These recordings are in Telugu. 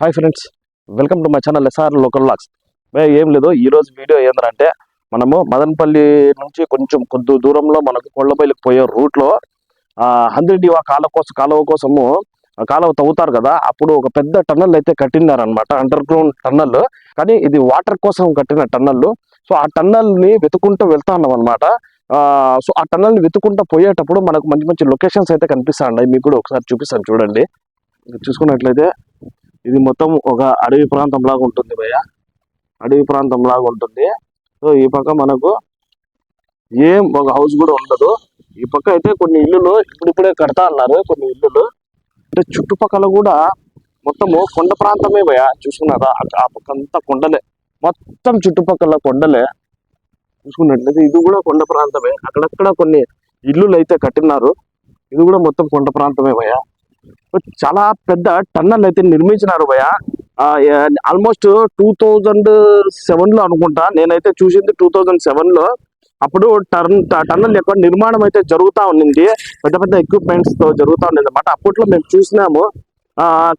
Hi friends, welcome to my channel S R local vlogs. ఏం లేదు, ఈరోజు వీడియో ఏంటంటే మనము మదనపల్లి నుంచి కొంచెం కొద్ది దూరంలో మనకు కొళ్ళబైలికి పోయే రూట్లో హంద్రీడీవా కాలువ కోసము కాలువ తవ్వుతారు కదా. అప్పుడు ఒక పెద్ద టన్నల్ అయితే కట్టినారనమాట, అండర్ గ్రౌండ్ టన్నల్. కానీ ఇది వాటర్ కోసం కట్టిన టన్నల్. సో ఆ టన్నల్ని వెతుకుంటూ వెళ్తా ఉన్నాం అనమాట. సో ఆ టన్నల్ని వెతుకుంటూ పోయేటప్పుడు మనకు మంచి మంచి లొకేషన్స్ అయితే కనిపిస్తాయి. మీకు కూడా ఒకసారి చూపిస్తాను చూడండి. చూసుకున్నట్లయితే ఇది మొత్తం ఒక అడవి ప్రాంతం లాగా ఉంటుంది భయ్య, అడవి ప్రాంతం లాగా ఉంటుంది. సో ఈ పక్క మనకు ఏం ఒక హౌస్ కూడా ఉండదు. ఈ పక్క అయితే కొన్ని ఇల్లులు ఇప్పుడిప్పుడే కడతా అన్నారు, కొన్ని ఇల్లులు. అంటే చుట్టుపక్కల కూడా మొత్తము కొండ ప్రాంతమే భయ్య. చూసుకున్నారా, ఆ పక్క అంతా కొండలే, మొత్తం చుట్టుపక్కల కొండలే. చూసుకున్నట్లయితే ఇది కూడా కొండ ప్రాంతమే. అక్కడక్కడ కొన్ని ఇల్లులు అయితే కట్టినారు. ఇది కూడా మొత్తం కొండ ప్రాంతమే భయ్య. చాలా పెద్ద టన్నల్ అయితే నిర్మించినారు భయ. ఆల్మోస్ట్ 2007లో అనుకుంటా, నేనైతే చూసింది 2007లో. అప్పుడు టన్నల్ యొక్క నిర్మాణం అయితే జరుగుతూ ఉండింది, పెద్ద పెద్ద ఎక్విప్మెంట్స్ తో జరుగుతూ ఉండింది అనమాట. అప్పట్లో మేము చూసినాము.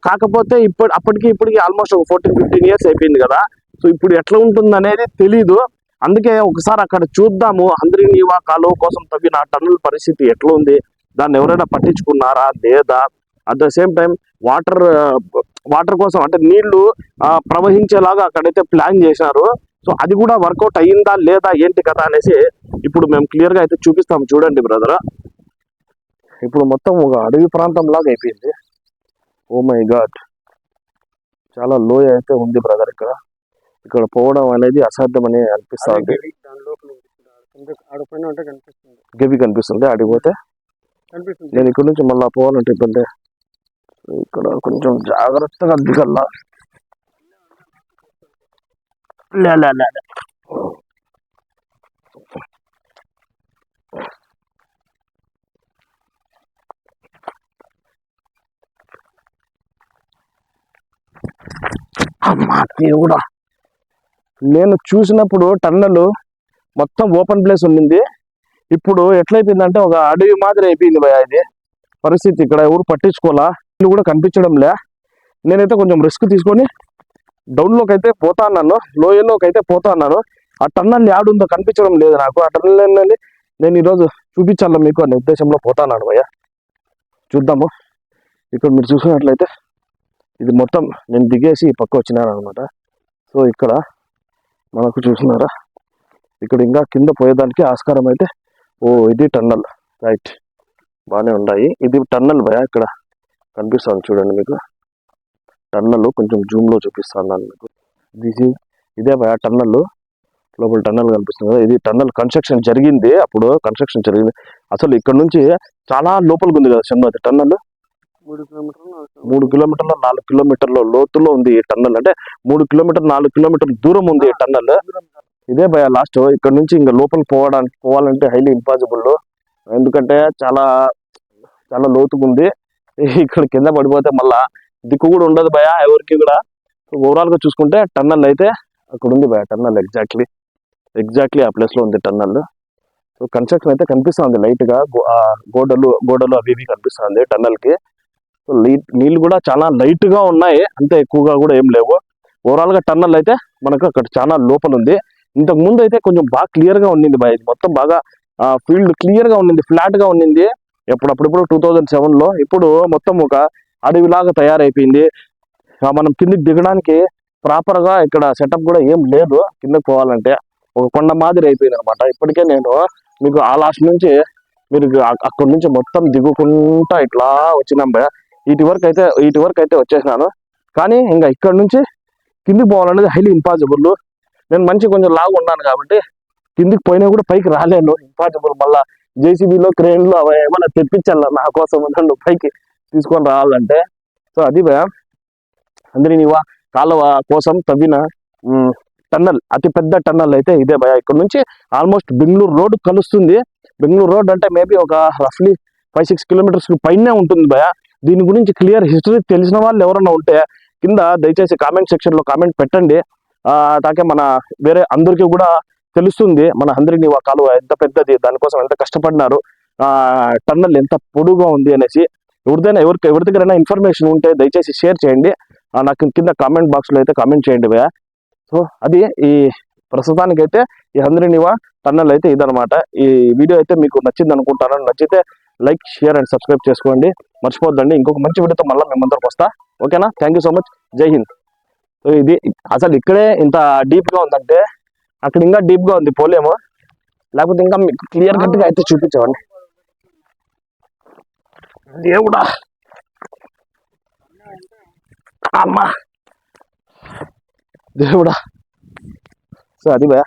కాకపోతే అప్పటికి ఇప్పటికి ఆల్మోస్ట్ ఒక 14-15 years అయిపోయింది కదా. సో ఇప్పుడు ఎట్లా ఉంటుంది అనేది తెలీదు. అందుకే ఒకసారి అక్కడ చూద్దాము, హంద్రీనీవా కాలువ కోసం తవ్విన టన్నల్ పరిస్థితి ఎట్లా ఉంది, దాన్ని ఎవరైనా పట్టించుకున్నారా లేదా. At the same time water కోసం అంటే నీళ్లు ప్రవహించేలాగా అక్కడైతే ప్లాన్ చేశారు. సో అది కూడా వర్కౌట్ అయ్యిందా లేదా ఏంటి కదా అనేసి ఇప్పుడు మేము క్లియర్ గా అయితే చూపిస్తాం చూడండి బ్రదర్. ఇప్పుడు మొత్తం ఒక అడవి ప్రాంతం లాగా అయిపోయింది. ఓ మై గాడ్, చాలా లోయ అయితే ఉంది బ్రదర్. ఇక్కడ పోవడం అనేది అసాధ్యమని అనిపిస్తుంది. గవి కనిపిస్తుంది, అడిగిపోతే నేను ఇక్కడ నుంచి మళ్ళీ పోవాలంటే ఇబ్బంది. ఇక్కడ కొంచెం జాగ్రత్తగా దిగల్లా. అమ్మా దేవుడా, నేను చూసినప్పుడు టన్నల్ మొత్తం ఓపెన్ ప్లేస్ ఉండింది. ఇప్పుడు ఎట్లయిపోయిందంటే ఒక అడవి మాదిరి అయిపోయింది భయ ఇది పరిస్థితి. ఇక్కడ ఎవరు పట్టించుకోవాలా, ఇల్లు కూడా కనిపించడం లే. నేనైతే కొంచెం రిస్క్ తీసుకొని డౌన్లోకి అయితే పోతా అన్నాను, లోయల్లోకి అయితే పోతా అన్నాను. ఆ టన్నల్ యాడుందో కనిపించడం లేదు నాకు. ఆ టన్నల్ నేను ఈరోజు చూపించాలి మీకు అనే ఉద్దేశంలో పోతా అన్నాను భయ్య. చూద్దాము. ఇక్కడ మీరు చూసినట్లయితే ఇది మొత్తం నేను దిగేసి ఈ పక్క వచ్చినాను అనమాట. సో ఇక్కడ మనకు చూసినారా, ఇక్కడ ఇంకా కింద పోయేదానికి ఆస్కారం అయితే. ఓ ఇది టన్నల్, రైట్, బాగానే ఉన్నాయి. ఇది టన్నల్ భయ, ఇక్కడ కనిపిస్తాను చూడండి మీకు. టన్నల్ కొంచెం జూమ్ లో చూపిస్తాను మీకు. ఇదే భయ టన్నల్, లోపల టన్నల్ కనిపిస్తుంది కదా. ఇది టన్నల్ కన్స్ట్రక్షన్ జరిగింది, అప్పుడు కన్స్ట్రక్షన్ జరిగింది. అసలు ఇక్కడ నుంచి చాలా లోపలికి ఉంది కదా చంద్ర టన్నల్. 3 కిలోమీటర్ల 4 కిలోమీటర్ల లోతులో ఉంది ఈ టన్నల్. అంటే 3 కిలోమీటర్ 4 కిలోమీటర్ల దూరం ఉంది ఈ టన్నల్. ఇదే భయ లాస్ట్. ఇక్కడ నుంచి ఇంకా లోపలికి పోవాలంటే హైలీ ఇంపాసిబుల్. ఎందుకంటే చాలా చాలా లోతుగా ఉంది. ఇక్కడ కింద పడిపోతే మళ్ళా దిక్కు కూడా ఉండదు భయ ఎవరికి కూడా. ఓవరాల్ గా చూసుకుంటే టన్నల్ అయితే అక్కడ ఉంది భయ. టన్నల్ ఎగ్జాక్ట్లీ ఆ ప్లేస్ లో ఉంది టన్నల్. సో కన్స్ట్రక్షన్ అయితే కనిపిస్తుంది లైట్ గా, గోడలు అవి ఇవి కనిపిస్తుంది టన్నల్ కి. సో నీళ్ళు కూడా చాలా లైట్ గా ఉన్నాయి, అంతే ఎక్కువగా కూడా ఏం లేవు. ఓవరాల్ గా టన్నల్ అయితే మనకు అక్కడ చాలా లోపల ఉంది. ఇంతకు ముందు అయితే కొంచెం బాగా క్లియర్ గా ఉండింది భయ. మొత్తం బాగా ఫీల్డ్ క్లియర్ గా ఉండింది, ఫ్లాట్ గా ఉండింది ఎప్పుడప్పుడు 2007లో. ఇప్పుడు మొత్తం ఒక అడవిలాగా తయారైపోయింది. మనం కిందికి దిగడానికి ప్రాపర్ గా ఇక్కడ సెటప్ కూడా ఏం లేదు. కిందకి పోవాలంటే ఒక కొండ మాదిరి అయిపోయింది అనమాట. ఇప్పటికే నేను మీకు ఆ లాస్ట్ నుంచి మీరు అక్కడి నుంచి మొత్తం దిగుకుంటా ఇట్లా వచ్చినాం భయ. ఇటు వరకు అయితే వచ్చేసినాను. కానీ ఇంకా ఇక్కడ నుంచి కిందికి పోవాలనేది హైలీ ఇంపాసిబుల్. నేను కొంచెం లాగా ఉన్నాను కాబట్టి కిందికి పోయినా కూడా పైకి రాలేను, ఇంపాసిబుల్. మళ్ళా జేసీబీలో క్రేన్లో అవి ఏమైనా తెప్పించాల నా కోసం నన్ను పైకి తీసుకొని రావాలంటే. సో అది భయ హంద్రీనీవా కాలువ కోసం తవ్విన టన్నల్, అతి పెద్ద టన్నల్ అయితే ఇదే భయ. ఇక్కడ నుంచి ఆల్మోస్ట్ బెంగళూరు రోడ్ కలుస్తుంది. బెంగళూరు రోడ్ అంటే మేబీ ఒక రఫ్లీ 5-6 కిలోమీటర్స్ పైనే ఉంటుంది భయ. దీని గురించి క్లియర్ హిస్టరీ తెలిసిన వాళ్ళు ఎవరైనా ఉంటే కింద దయచేసి కామెంట్ సెక్షన్ లో కామెంట్ పెట్టండి. తాకే మన వేరే అందరికీ కూడా తెలుస్తుంది మన హంద్రీనీవా కాలువ ఎంత పెద్దది, దానికోసం ఎంత కష్టపడినారు, టన్నల్ ఎంత పొడుగా ఉంది అనేసి. ఎవరి దగ్గరైనా ఇన్ఫర్మేషన్ ఉంటే దయచేసి షేర్ చేయండి. నాకు కింద కామెంట్ బాక్స్లో అయితే కామెంట్ చేయండి భయ్యా. సో అది ఈ ప్రస్తుతానికైతే ఈ హంద్రీనివా టన్నల్ అయితే ఇదనమాట. ఈ వీడియో అయితే మీకు నచ్చింది అనుకుంటాను. నచ్చితే లైక్, షేర్ అండ్ సబ్స్క్రైబ్ చేసుకోండి. మర్చిపోద్దండి. ఇంకొక మంచి వీడియోతో మళ్ళీ మేము అందరికి వస్తా. ఓకేనా? Thank you so much. జై హింద్. సో ఇది అసలు ఇక్కడే ఇంత డీప్గా ఉందంటే అక్కడ ఇంకా డీప్గా ఉంది, పోలేము. లేకపోతే ఇంకా మీకు క్లియర్ కట్గా అయితే చూపించేవాడిని. దేవుడా, అమ్మా దేవుడా. సో అది భయ.